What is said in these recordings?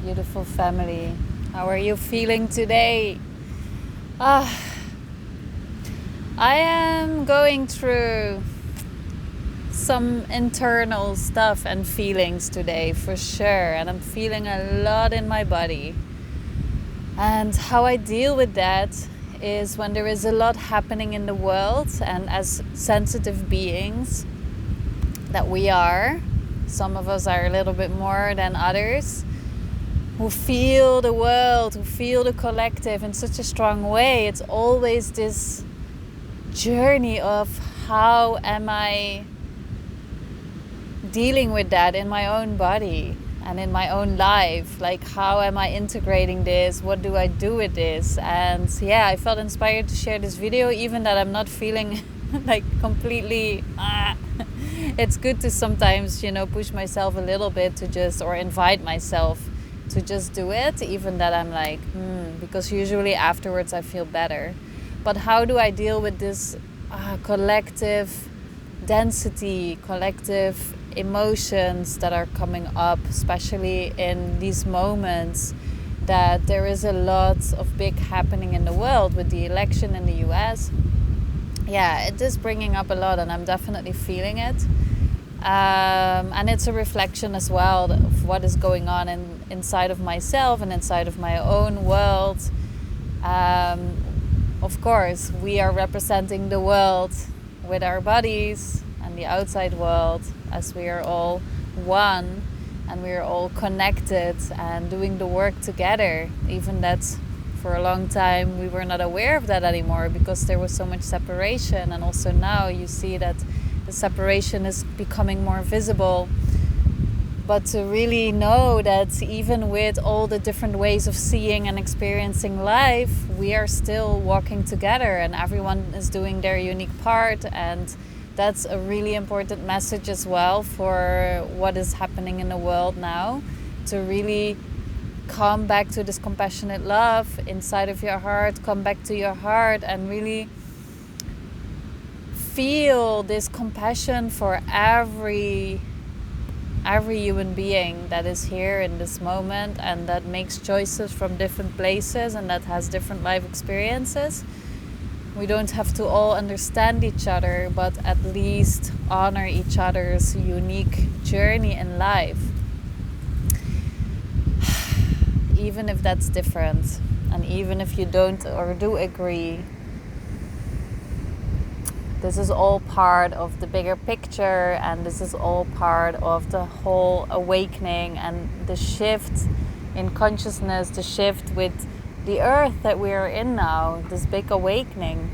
beautiful family. How are you feeling today? I am going through some internal stuff and feelings today for sure, and I'm feeling a lot in my body. And how I deal with that is when there is a lot happening in the world, and as sensitive beings that we are, some of us are a little bit more than others, who feel the world, who feel the collective in such a strong way. It's always this journey of how am I dealing with that in my own body and in my own life. Like, how am I integrating this? What do I do with this? And yeah, I felt inspired to share this video, even that I'm not feeling like completely it's good to sometimes, push myself a little bit to just, or invite myself to just do it, even that I'm like, because usually afterwards I feel better. But how do I deal with this collective density, collective emotions that are coming up, especially in these moments that there is a lot of big happening in the world with the election in the US? Yeah, it is bringing up a lot, and I'm definitely feeling it. And it's a reflection as well of what is going on inside of myself and inside of my own world. Of course, we are representing the world with our bodies and the outside world, as we are all one and we are all connected and doing the work together. Even that for a long time we were not aware of that anymore because there was so much separation, and also now you see that the separation is becoming more visible. But to really know that even with all the different ways of seeing and experiencing life, we are still walking together and everyone is doing their unique part. And that's a really important message as well for what is happening in the world now, to really come back to this compassionate love inside of your heart, come back to your heart and really feel this compassion for every human being that is here in this moment and that makes choices from different places and that has different life experiences. We don't have to all understand each other, but at least honor each other's unique journey in life, even if that's different, and even if you don't or do agree. This is all part of the bigger picture, and this is all part of the whole awakening and the shift in consciousness, the shift with the earth that we are in now, this big awakening.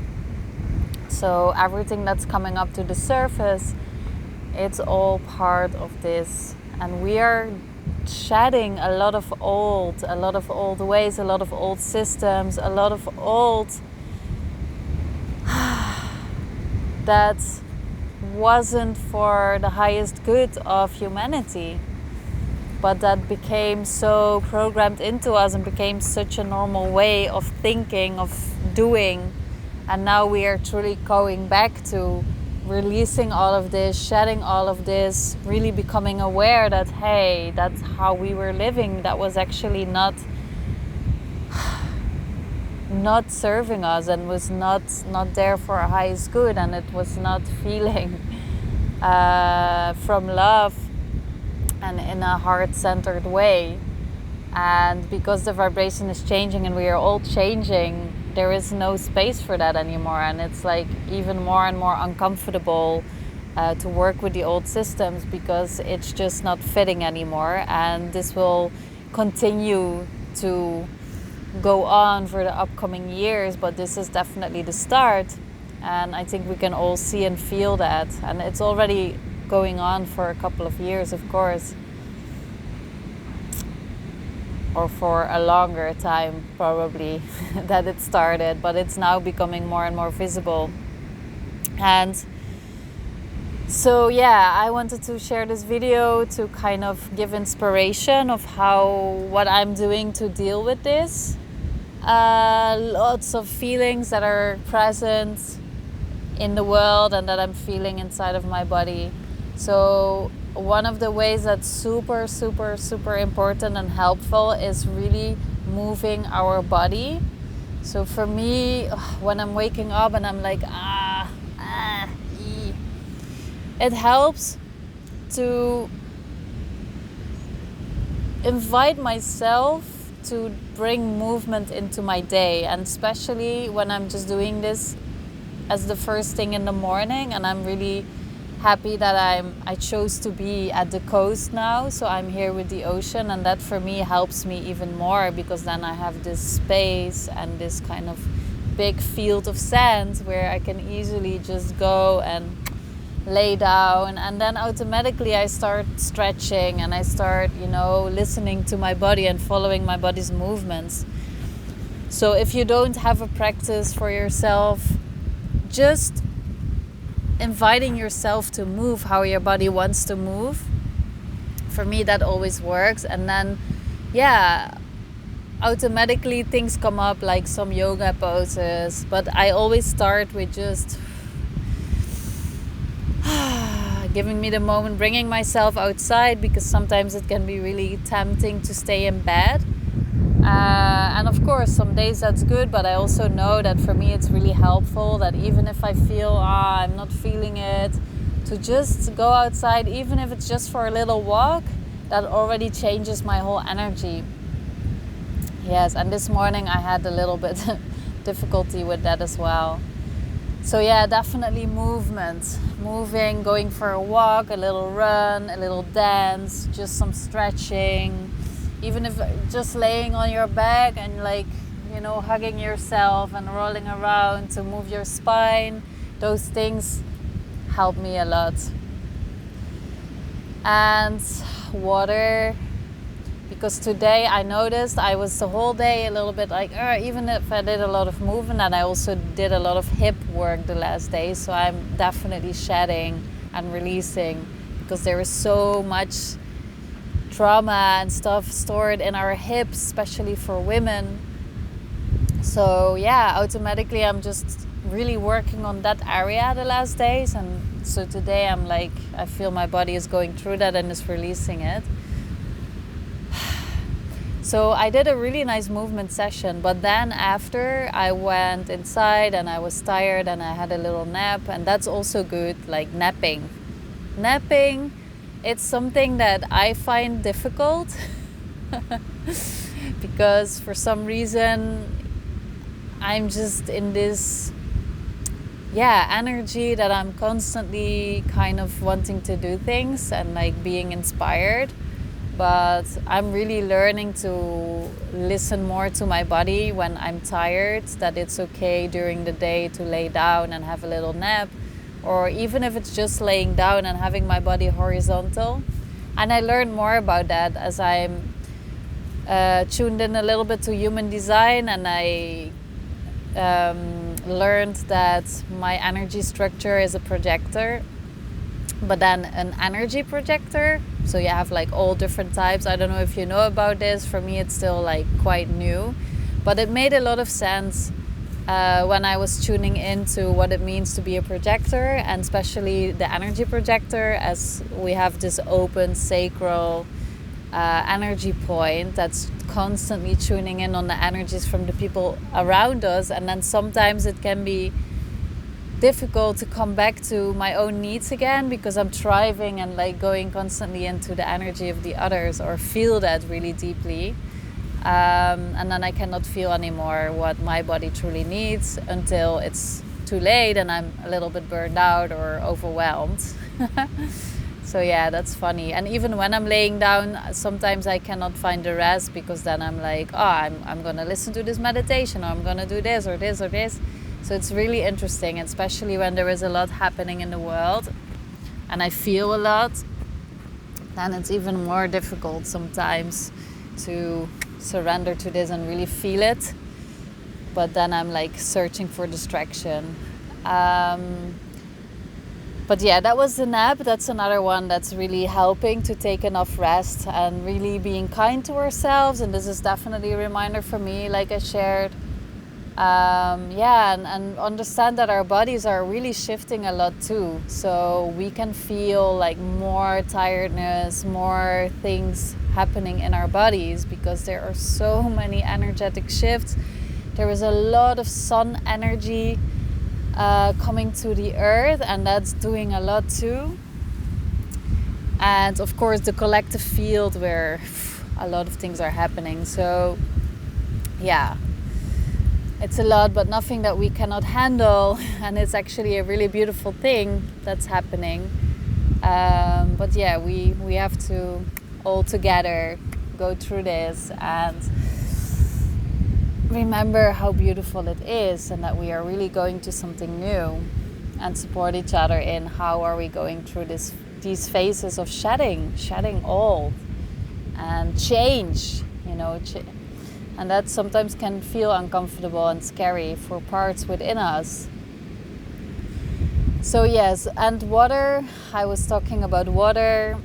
So everything that's coming up to the surface, it's all part of this. And we are shedding a lot of old ways, a lot of old systems, a lot of old that wasn't for the highest good of humanity, but that became so programmed into us and became such a normal way of thinking, of doing. And now we are truly going back to releasing all of this, shedding all of this, really becoming aware that, hey, that's how we were living. That was actually not serving us and was not there for our highest good, and it was not feeling from love and in a heart-centered way. And because the vibration is changing and we are all changing, there is no space for that anymore, and it's like even more and more uncomfortable to work with the old systems because it's just not fitting anymore. And this will continue to go on for the upcoming years, but this is definitely the start, and I think we can all see and feel that. And it's already going on for a couple of years, of course, or for a longer time probably that it started, but it's now becoming more and more visible. And so yeah, I wanted to share this video to kind of give inspiration of what I'm doing to deal with this. Lots of feelings that are present in the world and that I'm feeling inside of my body. So one of the ways that's super, super, super important and helpful is really moving our body. So for me, when I'm waking up and I'm like, it helps to invite myself to bring movement into my day, and especially when I'm just doing this as the first thing in the morning. And I'm really happy that I chose to be at the coast now, so I'm here with the ocean, and that for me helps me even more, because then I have this space and this kind of big field of sand where I can easily just go and lay down, and then automatically I start stretching and I start, listening to my body and following my body's movements. So if you don't have a practice for yourself, just inviting yourself to move how your body wants to move, for me that always works. And then automatically things come up, like some yoga poses, but I always start with just giving me the moment, bringing myself outside, because sometimes it can be really tempting to stay in bed. And of course, some days that's good, but I also know that for me it's really helpful that even if I feel I'm not feeling it, to just go outside, even if it's just for a little walk, that already changes my whole energy. Yes, and this morning I had a little bit difficulty with that as well. So yeah, definitely moving, going for a walk, a little run, a little dance, just some stretching. Even if just laying on your back and hugging yourself and rolling around to move your spine, those things help me a lot. And water, because today I noticed I was the whole day a little bit like, even if I did a lot of movement, and I also did a lot of hip work the last day, so I'm definitely shedding and releasing, because there is so much trauma and stuff stored in our hips, especially for women. So yeah, automatically I'm just really working on that area the last days, and so today I'm like, I feel my body is going through that and is releasing it. So I did a really nice movement session, but then after I went inside and I was tired and I had a little nap, and that's also good, like napping, it's something that I find difficult because for some reason I'm just in this energy that I'm constantly kind of wanting to do things and like being inspired. But I'm really learning to listen more to my body when I'm tired, that it's okay during the day to lay down and have a little nap, or even if it's just laying down and having my body horizontal. And I learned more about that as I'm tuned in a little bit to human design, and I learned that my energy structure is a projector, but then an energy projector. So you have like all different types. I don't know if you know about this. For me, it's still like quite new, but it made a lot of sense when I was tuning into what it means to be a projector, and especially the energy projector, as we have this open sacral energy point that's constantly tuning in on the energies from the people around us. And then sometimes it can be difficult to come back to my own needs again, because I'm thriving and like going constantly into the energy of the others, or feel that really deeply, and then I cannot feel anymore what my body truly needs until it's too late and I'm a little bit burned out or overwhelmed. So yeah, that's funny. And even when I'm laying down, sometimes I cannot find the rest, because then I'm like, I'm gonna listen to this meditation, or I'm gonna do this or this or this. So it's really interesting, especially when there is a lot happening in the world and I feel a lot, then it's even more difficult sometimes to surrender to this and really feel it. But then I'm like searching for distraction. But yeah, that was the nap. That's another one that's really helping to take enough rest and really being kind to ourselves. And this is definitely a reminder for me, like I shared, And understand that our bodies are really shifting a lot too. So we can feel like more tiredness, more things happening in our bodies because there are so many energetic shifts. There is a lot of sun energy coming to the earth, and that's doing a lot too. And of course the collective field where a lot of things are happening. So yeah, it's a lot, but nothing that we cannot handle, and it's actually a really beautiful thing that's happening. But yeah, we have to all together go through this and remember how beautiful it is, and that we are really going to something new, and support each other in how are we going through these phases of shedding old and change, and that sometimes can feel uncomfortable and scary for parts within us. So yes, and water, I was talking about water.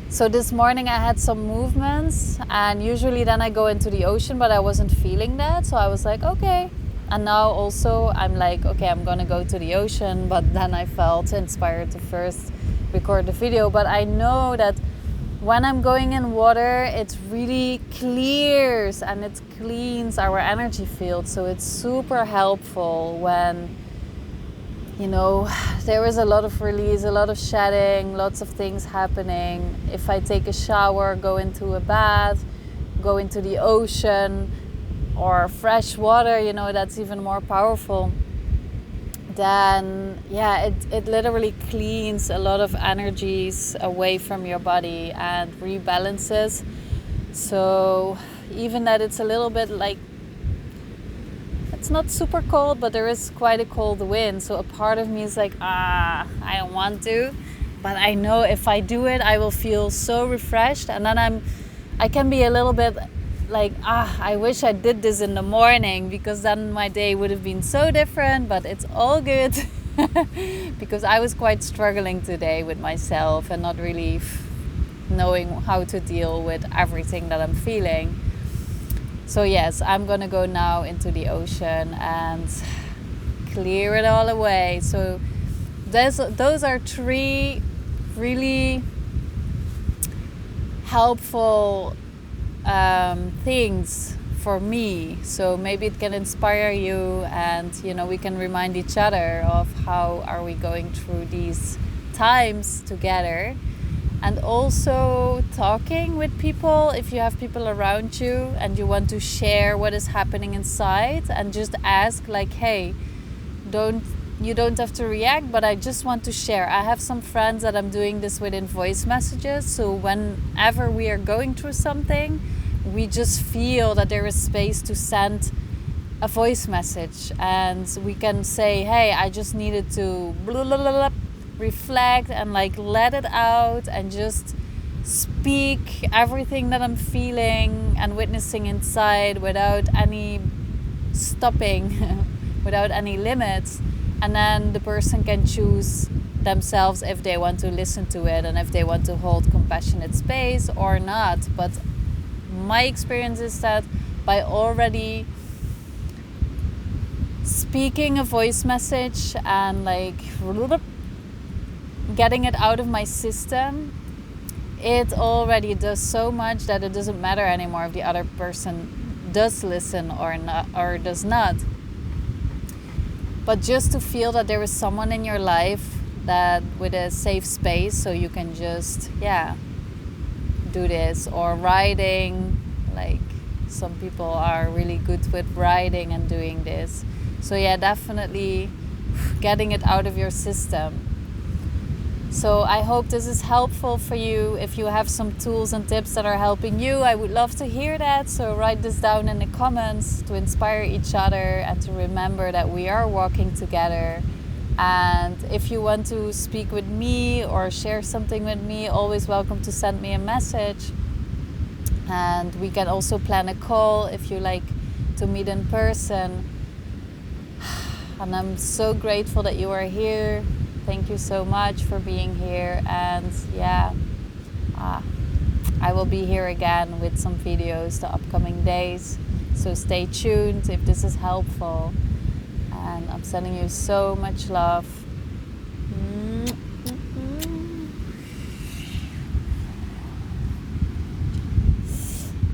So this morning I had some movements, and usually then I go into the ocean, but I wasn't feeling that. So I was like, okay. And now also I'm like, okay, I'm gonna go to the ocean, but then I felt inspired to first record the video. But I know that when I'm going in water, it really clears and it cleans our energy field. So it's super helpful when, there is a lot of release, a lot of shedding, lots of things happening. If I take a shower, go into a bath, go into the ocean or fresh water, that's even more powerful. Then it literally cleans a lot of energies away from your body and rebalances. So even that it's a little bit like, it's not super cold, but there is quite a cold wind. So a part of me is like, I don't want to, but I know if I do it, I will feel so refreshed. And then I can be a little bit like, I wish I did this in the morning, because then my day would have been so different. But it's all good because I was quite struggling today with myself and not really knowing how to deal with everything that I'm feeling. So yes, I'm gonna go now into the ocean and clear it all away. So those are 3 really helpful things for me. So maybe it can inspire you, and we can remind each other of how are we going through these times together. And also talking with people, if you have people around you and you want to share what is happening inside, and just ask like, hey, you don't have to react, but I just want to share. I have some friends that I'm doing this with in voice messages. So whenever we are going through something, we just feel that there is space to send a voice message, and we can say, hey, I just needed to blah, blah, blah, blah, reflect and like let it out and just speak everything that I'm feeling and witnessing inside without any stopping, without any limits. And then the person can choose themselves if they want to listen to it and if they want to hold compassionate space or not. But my experience is that by already speaking a voice message and like getting it out of my system, it already does so much that it doesn't matter anymore if the other person does listen or not, or does not. But just to feel that there is someone in your life that with a safe space, so you can just do this. Or writing, like some people are really good with writing and doing this. So definitely getting it out of your system. So I hope this is helpful for you. If you have some tools and tips that are helping you, I would love to hear that. So write this down in the comments to inspire each other and to remember that we are walking together. And if you want to speak with me or share something with me, always welcome to send me a message. And we can also plan a call if you like to meet in person. And I'm so grateful that you are here. Thank you so much for being here. And I will be here again with some videos the upcoming days. So stay tuned if this is helpful. And I'm sending you so much love.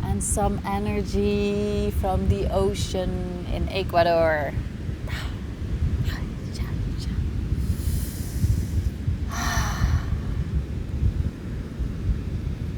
And some energy from the ocean in Ecuador.